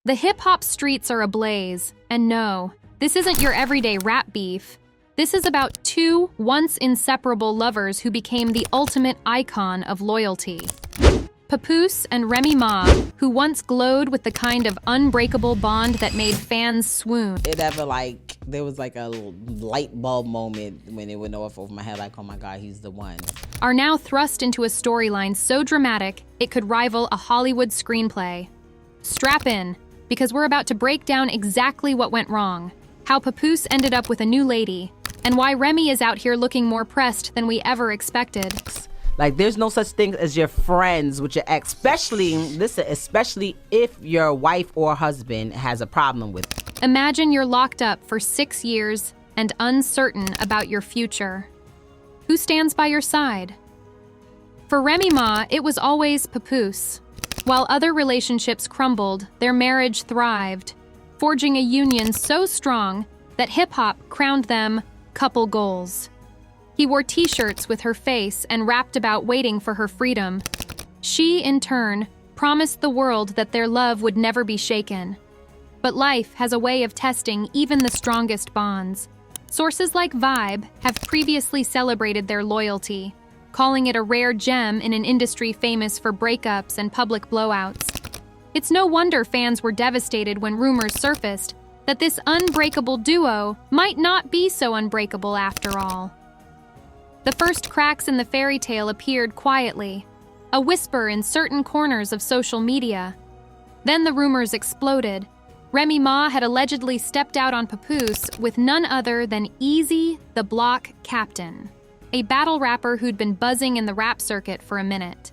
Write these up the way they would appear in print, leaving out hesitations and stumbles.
The hip-hop streets are ablaze, and no, this isn't your everyday rap beef. This is about two once inseparable lovers who became the ultimate icon of loyalty. Papoose and Remy Ma, who once glowed with the kind of unbreakable bond that made fans swoon. There was like a light bulb moment when it went off over my head, like, oh my God, he's the one. Are now thrust into a storyline so dramatic, it could rival a Hollywood screenplay. Strap in, because we're about to break down exactly what went wrong, how Papoose ended up with a new lady, and why Remy is out here looking more pressed than we ever expected. Like, there's no such thing as your friends with your ex, especially if your wife or husband has a problem with it. Imagine you're locked up for 6 years and uncertain about your future. Who stands by your side? For Remy Ma, it was always Papoose. While other relationships crumbled, their marriage thrived, forging a union so strong that hip-hop crowned them couple goals. He wore t-shirts with her face and rapped about waiting for her freedom. She, in turn, promised the world that their love would never be shaken. But life has a way of testing even the strongest bonds. Sources like Vibe have previously celebrated their loyalty, calling it a rare gem in an industry famous for breakups and public blowouts. It's no wonder fans were devastated when rumors surfaced that this unbreakable duo might not be so unbreakable after all. The first cracks in the fairy tale appeared quietly, a whisper in certain corners of social media. Then the rumors exploded. Remy Ma had allegedly stepped out on Papoose with none other than Eazy the Block Captain, a battle rapper who'd been buzzing in the rap circuit for a minute.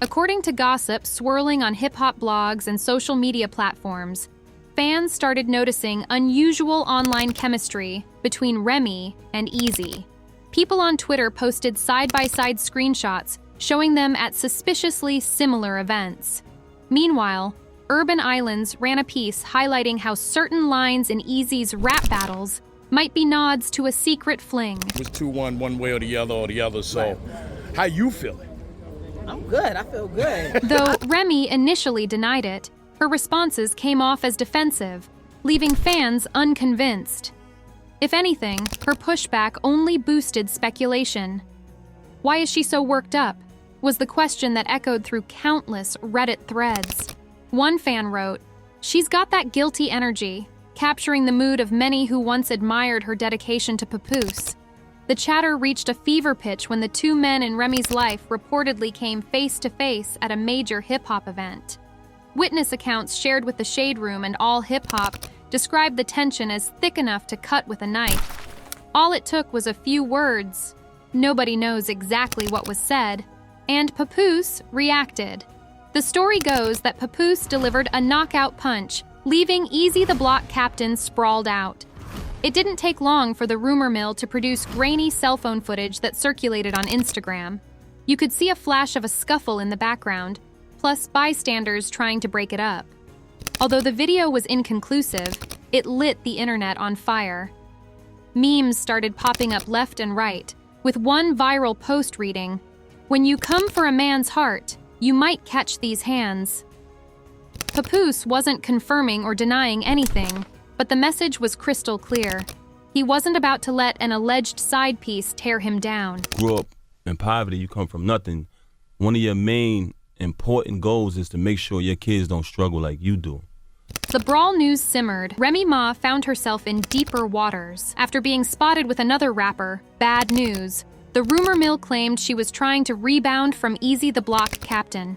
According to gossip swirling on hip-hop blogs and social media platforms, fans started noticing unusual online chemistry between Remy and Eazy. People on Twitter posted side-by-side screenshots showing them at suspiciously similar events. Meanwhile, Urban Islands ran a piece highlighting how certain lines in Eazy's rap battles might be nods to a secret fling. It was 2-1, one way or the other, so how you feeling? I'm good, I feel good. Though Remy initially denied it, her responses came off as defensive, leaving fans unconvinced. If anything, her pushback only boosted speculation. Why is she so worked up? Was the question that echoed through countless Reddit threads. One fan wrote, "She's got that guilty energy," capturing the mood of many who once admired her dedication to Papoose. The chatter reached a fever pitch when the two men in Remy's life reportedly came face-to-face at a major hip-hop event. Witness accounts shared with the Shade Room and All Hip Hop described the tension as thick enough to cut with a knife. All it took was a few words. Nobody knows exactly what was said, and Papoose reacted. The story goes that Papoose delivered a knockout punch, leaving Eazy the Block Captain sprawled out. It didn't take long for the rumor mill to produce grainy cell phone footage that circulated on Instagram. You could see a flash of a scuffle in the background, plus bystanders trying to break it up. Although the video was inconclusive, it lit the internet on fire. Memes started popping up left and right, with one viral post reading, "When you come for a man's heart, you might catch these hands." Papoose wasn't confirming or denying anything, but the message was crystal clear. He wasn't about to let an alleged side piece tear him down. Grew up in poverty, you come from nothing. One of your main important goals is to make sure your kids don't struggle like you do. The brawl news simmered. Remy Ma found herself in deeper waters. After being spotted with another rapper, Bad News, the rumor mill claimed she was trying to rebound from Eazy the Block Captain.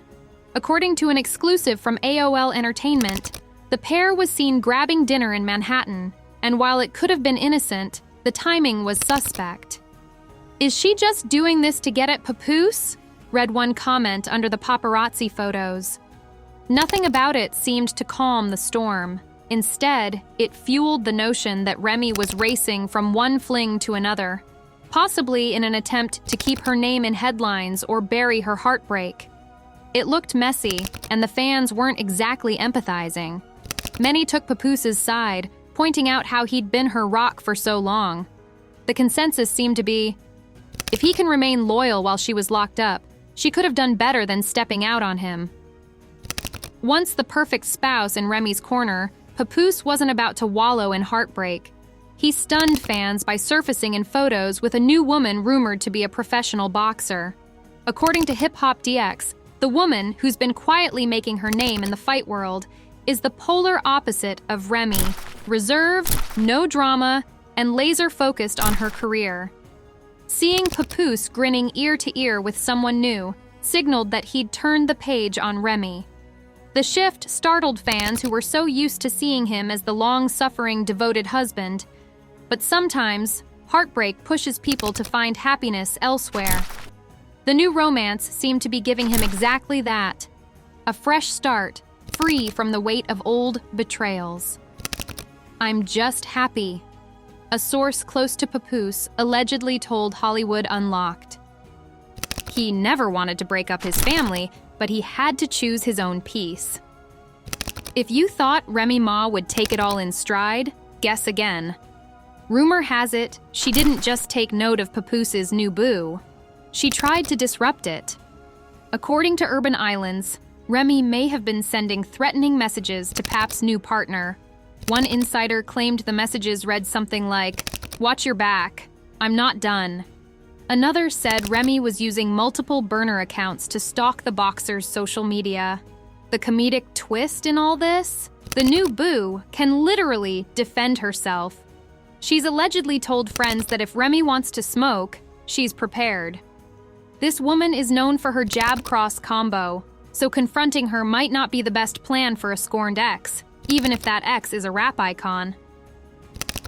According to an exclusive from AOL Entertainment, the pair was seen grabbing dinner in Manhattan, and while it could have been innocent, the timing was suspect. "Is she just doing this to get at Papoose?" read one comment under the paparazzi photos. Nothing about it seemed to calm the storm. Instead, it fueled the notion that Remy was racing from one fling to another, possibly in an attempt to keep her name in headlines or bury her heartbreak. It looked messy, and the fans weren't exactly empathizing. Many took Papoose's side, pointing out how he'd been her rock for so long. The consensus seemed to be, if he can remain loyal while she was locked up, she could have done better than stepping out on him. Once the perfect spouse in Remy's corner, Papoose wasn't about to wallow in heartbreak. He stunned fans by surfacing in photos with a new woman rumored to be a professional boxer. According to Hip Hop DX, the woman, who's been quietly making her name in the fight world, is the polar opposite of Remy, reserved, no drama, and laser-focused on her career. Seeing Papoose grinning ear to ear with someone new signaled that he'd turned the page on Remy. The shift startled fans who were so used to seeing him as the long-suffering, devoted husband. But sometimes, heartbreak pushes people to find happiness elsewhere. The new romance seemed to be giving him exactly that. A fresh start, free from the weight of old betrayals. "I'm just happy," a source close to Papoose allegedly told Hollywood Unlocked. He never wanted to break up his family, but he had to choose his own peace. If you thought Remy Ma would take it all in stride, guess again. Rumor has it, she didn't just take note of Papoose's new boo. She tried to disrupt it. According to Urban Islands, Remy may have been sending threatening messages to Pap's new partner. One insider claimed the messages read something like, "Watch your back. I'm not done." Another said Remy was using multiple burner accounts to stalk the boxer's social media. The comedic twist in all this? The new boo can literally defend herself. She's allegedly told friends that if Remy wants to smoke, she's prepared. This woman is known for her jab-cross combo, so confronting her might not be the best plan for a scorned ex, even if that ex is a rap icon.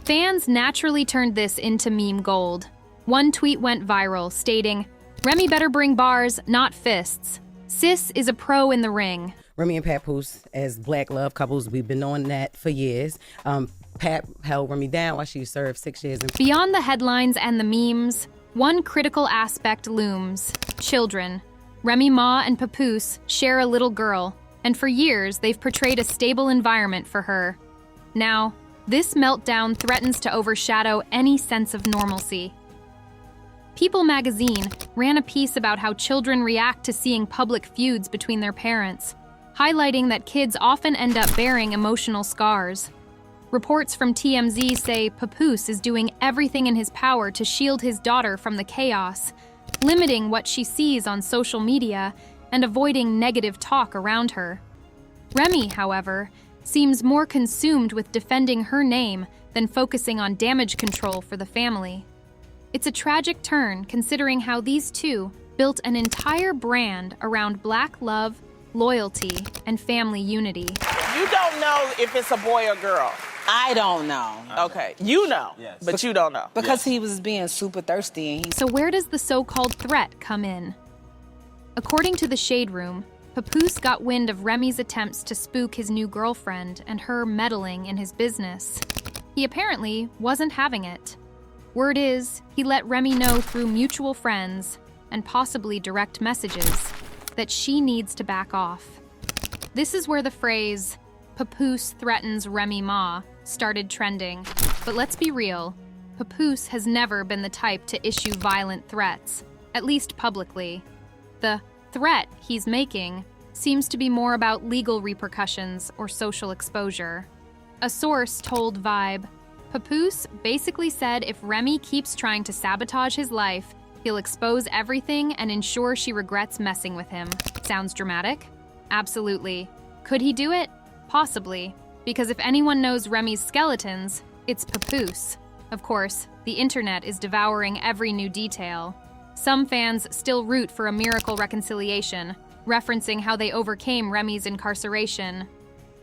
Fans naturally turned this into meme gold. One tweet went viral, stating, "Remy better bring bars, not fists. Sis is a pro in the ring." Remy and Papoose, as black love couples, we've been knowing that for years. Pap held Remy down while she served 6 years in. Beyond the headlines and the memes, one critical aspect looms: children. Remy Ma and Papoose share a little girl, and for years they've portrayed a stable environment for her. Now, this meltdown threatens to overshadow any sense of normalcy. People magazine ran a piece about how children react to seeing public feuds between their parents, highlighting that kids often end up bearing emotional scars. Reports from TMZ say Papoose is doing everything in his power to shield his daughter from the chaos, limiting what she sees on social media and avoiding negative talk around her. Remy, however, seems more consumed with defending her name than focusing on damage control for the family. It's a tragic turn considering how these two built an entire brand around black love, loyalty, and family unity. You don't know if it's a boy or girl. I don't know. Okay, you know, but you don't know. Because he was being super thirsty and he... So where does the so-called threat come in? According to the Shade Room, Papoose got wind of Remy's attempts to spook his new girlfriend and her meddling in his business. He apparently wasn't having it. Word is, he let Remy know through mutual friends and possibly direct messages that she needs to back off. This is where the phrase, "Papoose threatens Remy Ma," started trending. But let's be real, Papoose has never been the type to issue violent threats, at least publicly. The threat he's making seems to be more about legal repercussions or social exposure. A source told Vibe, Papoose basically said if Remy keeps trying to sabotage his life, he'll expose everything and ensure she regrets messing with him. Sounds dramatic? Absolutely. Could he do it? Possibly. Because if anyone knows Remy's skeletons, it's Papoose. Of course, the internet is devouring every new detail. Some fans still root for a miracle reconciliation, referencing how they overcame Remy's incarceration.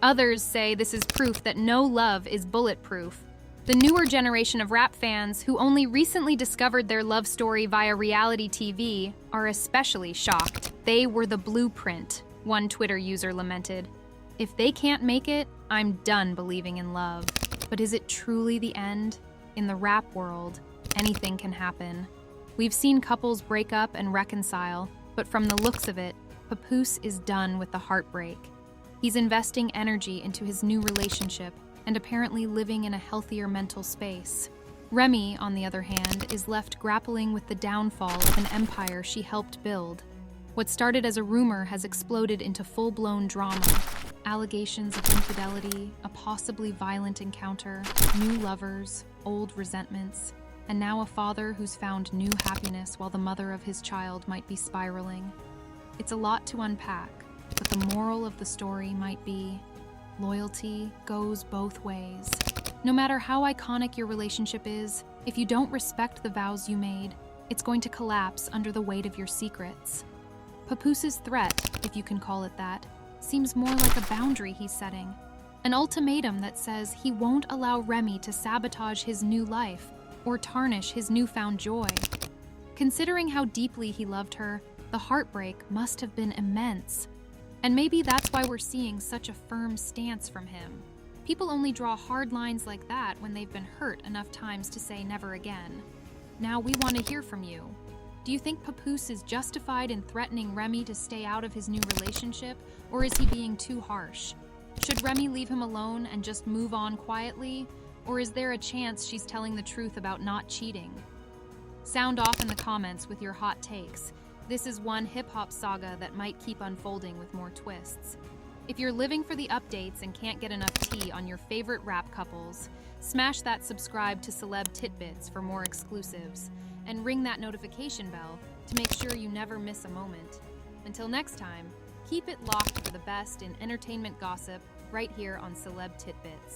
Others say this is proof that no love is bulletproof. The newer generation of rap fans who only recently discovered their love story via reality TV are especially shocked. They were the blueprint, one Twitter user lamented. If they can't make it, I'm done believing in love. But is it truly the end? In the rap world, anything can happen. We've seen couples break up and reconcile, but from the looks of it, Papoose is done with the heartbreak. He's investing energy into his new relationship and apparently living in a healthier mental space. Remy, on the other hand, is left grappling with the downfall of an empire she helped build. What started as a rumor has exploded into full-blown drama. Allegations of infidelity, a possibly violent encounter, new lovers, old resentments, and now a father who's found new happiness while the mother of his child might be spiraling. It's a lot to unpack, but the moral of the story might be, loyalty goes both ways. No matter how iconic your relationship is, if you don't respect the vows you made, it's going to collapse under the weight of your secrets. Papoose's threat, if you can call it that, seems more like a boundary he's setting. An ultimatum that says he won't allow Remy to sabotage his new life or tarnish his newfound joy. Considering how deeply he loved her, the heartbreak must have been immense. And maybe that's why we're seeing such a firm stance from him. People only draw hard lines like that when they've been hurt enough times to say never again. Now we want to hear from you. Do you think Papoose is justified in threatening Remy to stay out of his new relationship, or is he being too harsh? Should Remy leave him alone and just move on quietly, or is there a chance she's telling the truth about not cheating? Sound off in the comments with your hot takes. This is one hip-hop saga that might keep unfolding with more twists. If you're living for the updates and can't get enough tea on your favorite rap couples, smash that subscribe to Celeb Titbits for more exclusives, and ring that notification bell to make sure you never miss a moment. Until next time, keep it locked for the best in entertainment gossip right here on Celeb Titbits.